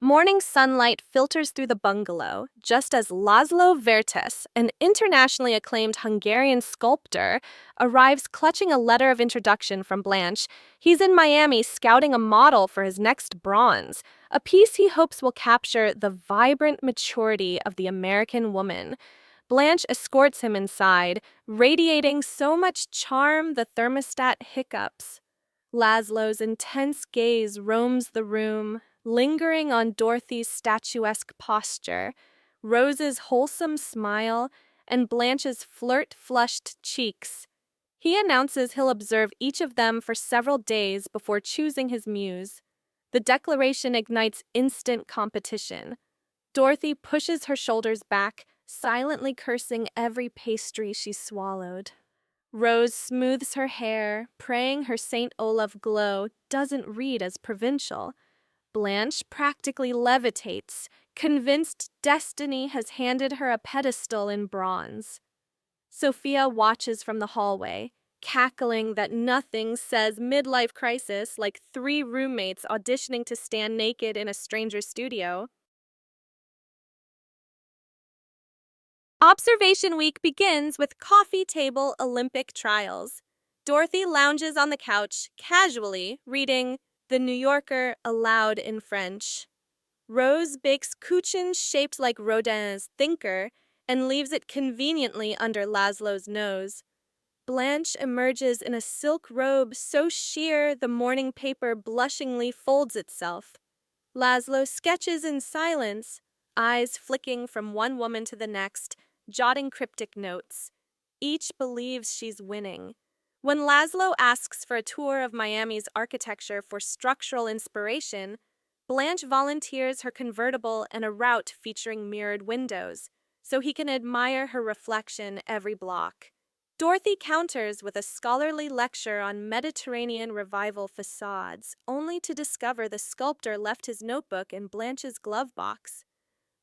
Morning sunlight filters through the bungalow just as Laszlo Vertes, an internationally acclaimed Hungarian sculptor, arrives clutching a letter of introduction from Blanche. He's in Miami scouting a model for his next bronze, a piece he hopes will capture the vibrant maturity of the American woman. Blanche escorts him inside, radiating so much charm the thermostat hiccups. Laszlo's intense gaze roams the room, lingering on Dorothy's statuesque posture, Rose's wholesome smile, and Blanche's flirt-flushed cheeks. He announces he'll observe each of them for several days before choosing his muse. The declaration ignites instant competition. Dorothy pushes her shoulders back, silently cursing every pastry she swallowed. Rose smooths her hair, praying her St. Olaf glow doesn't read as provincial. Blanche practically levitates, convinced destiny has handed her a pedestal in bronze. Sophia watches from the hallway, cackling that nothing says midlife crisis like three roommates auditioning to stand naked in a stranger's studio. Observation week begins with coffee table Olympic trials. Dorothy lounges on the couch, casually reading The New Yorker aloud in French. Rose bakes kuchen shaped like Rodin's Thinker and leaves it conveniently under Laszlo's nose. Blanche emerges in a silk robe so sheer the morning paper blushingly folds itself. Laszlo sketches in silence, eyes flicking from one woman to the next, jotting cryptic notes. Each believes she's winning. When Laszlo asks for a tour of Miami's architecture for structural inspiration, Blanche volunteers her convertible and a route featuring mirrored windows, so he can admire her reflection every block. Dorothy counters with a scholarly lecture on Mediterranean Revival facades, only to discover the sculptor left his notebook in Blanche's glove box.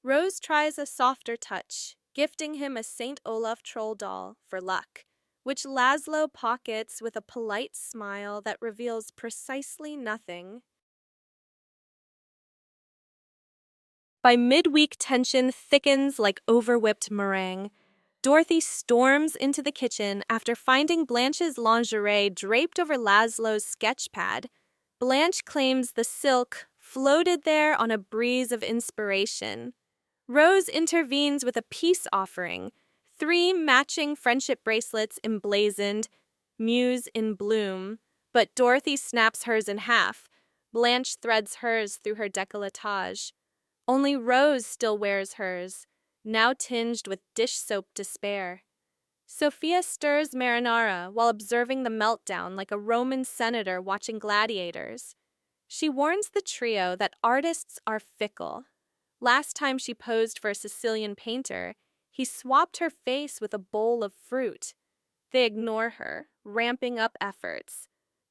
Rose tries a softer touch, gifting him a St. Olaf troll doll for luck, which Laszlo pockets with a polite smile that reveals precisely nothing. By midweek, tension thickens like overwhipped meringue. Dorothy storms into the kitchen after finding Blanche's lingerie draped over Laszlo's sketch pad. Blanche claims the silk floated there on a breeze of inspiration. Rose intervenes with a peace offering, three matching friendship bracelets emblazoned, Muse in bloom, but Dorothy snaps hers in half. Blanche threads hers through her décolletage. Only Rose still wears hers, now tinged with dish soap despair. Sophia stirs marinara while observing the meltdown like a Roman senator watching gladiators. She warns the trio that artists are fickle. Last time she posed for a Sicilian painter, he swapped her face with a bowl of fruit. They ignore her, ramping up efforts.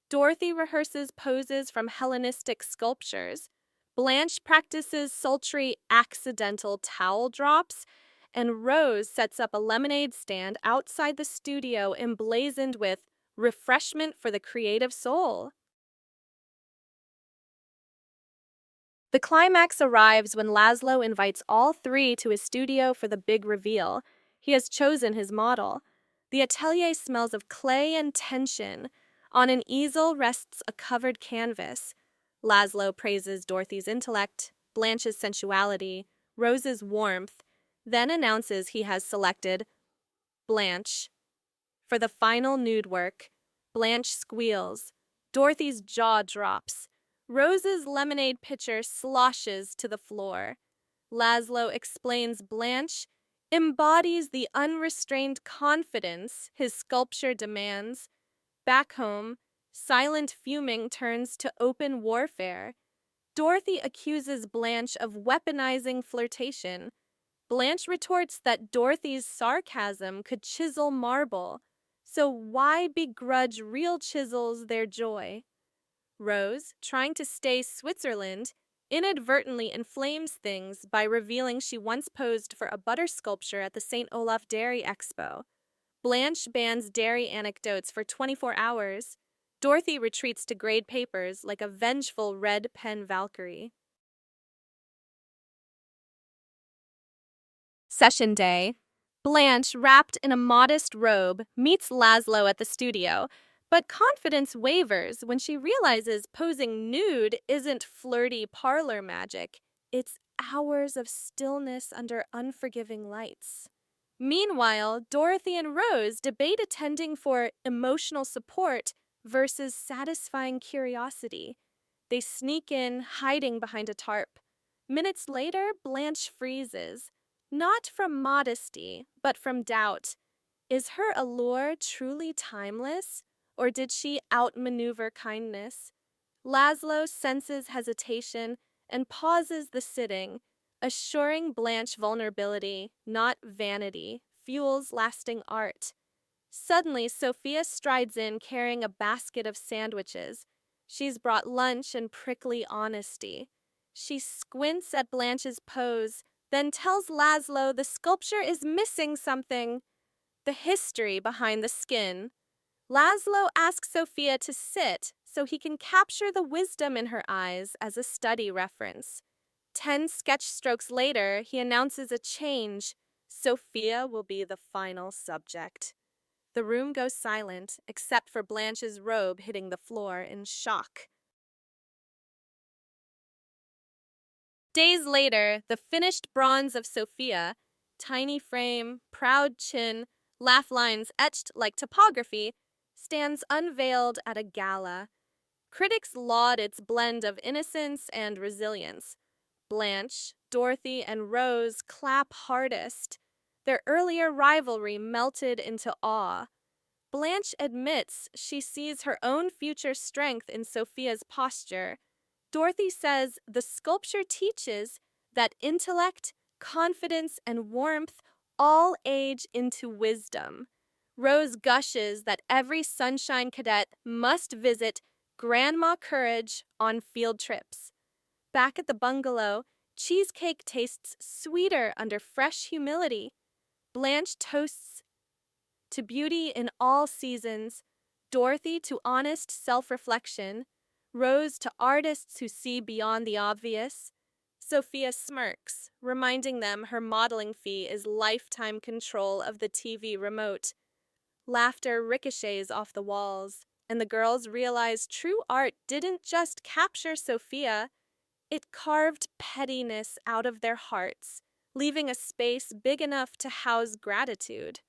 Dorothy rehearses poses from Hellenistic sculptures. Blanche practices sultry accidental towel drops, and Rose sets up a lemonade stand outside the studio emblazoned with refreshment for the creative soul. The climax arrives when Laszlo invites all three to his studio for the big reveal. He has chosen his model. The atelier smells of clay and tension. On an easel rests a covered canvas. Laszlo praises Dorothy's intellect, Blanche's sensuality, Rose's warmth, then announces he has selected Blanche. For the final nude work, Blanche squeals. Dorothy's jaw drops. Rose's lemonade pitcher sloshes to the floor. Laszlo explains Blanche embodies the unrestrained confidence his sculpture demands. Back home, silent fuming turns to open warfare. Dorothy accuses Blanche of weaponizing flirtation. Blanche retorts that Dorothy's sarcasm could chisel marble, so why begrudge real chisels their joy? Rose, trying to stay Switzerland, inadvertently inflames things by revealing she once posed for a butter sculpture at the St. Olaf Dairy Expo. Blanche bans dairy anecdotes for 24 hours. Dorothy retreats to grade papers like a vengeful red pen Valkyrie. Session day. Blanche, wrapped in a modest robe, meets Laszlo at the studio, but confidence wavers when she realizes posing nude isn't flirty parlor magic. It's hours of stillness under unforgiving lights. Meanwhile, Dorothy and Rose debate attending for emotional support versus satisfying curiosity. They sneak in, hiding behind a tarp. Minutes later, Blanche freezes, not from modesty, but from doubt. Is her allure truly timeless, or did she outmaneuver kindness? Laszlo senses hesitation and pauses the sitting, assuring Blanche vulnerability, not vanity, fuels lasting art. Suddenly, Sophia strides in carrying a basket of sandwiches. She's brought lunch and prickly honesty. She squints at Blanche's pose, then tells Laszlo the sculpture is missing something: the history behind the skin. Laszlo asks Sophia to sit so he can capture the wisdom in her eyes as a study reference. 10 sketch strokes later, he announces a change. Sophia will be the final subject. The room goes silent, except for Blanche's robe hitting the floor in shock. Days later, the finished bronze of Sophia, tiny frame, proud chin, laugh lines etched like topography, stands unveiled at a gala. Critics laud its blend of innocence and resilience. Blanche, Dorothy, and Rose clap hardest. Their earlier rivalry melted into awe. Blanche admits she sees her own future strength in Sophia's posture. Dorothy says the sculpture teaches that intellect, confidence, and warmth all age into wisdom. Rose gushes that every Sunshine Cadet must visit Grandma Courage on field trips. Back at the bungalow, cheesecake tastes sweeter under fresh humility. Blanche toasts to beauty in all seasons, Dorothy to honest self-reflection, Rose to artists who see beyond the obvious. Sophia smirks, reminding them her modeling fee is lifetime control of the TV remote. Laughter ricochets off the walls, and the girls realize true art didn't just capture Sophia, it carved pettiness out of their hearts, leaving a space big enough to house gratitude.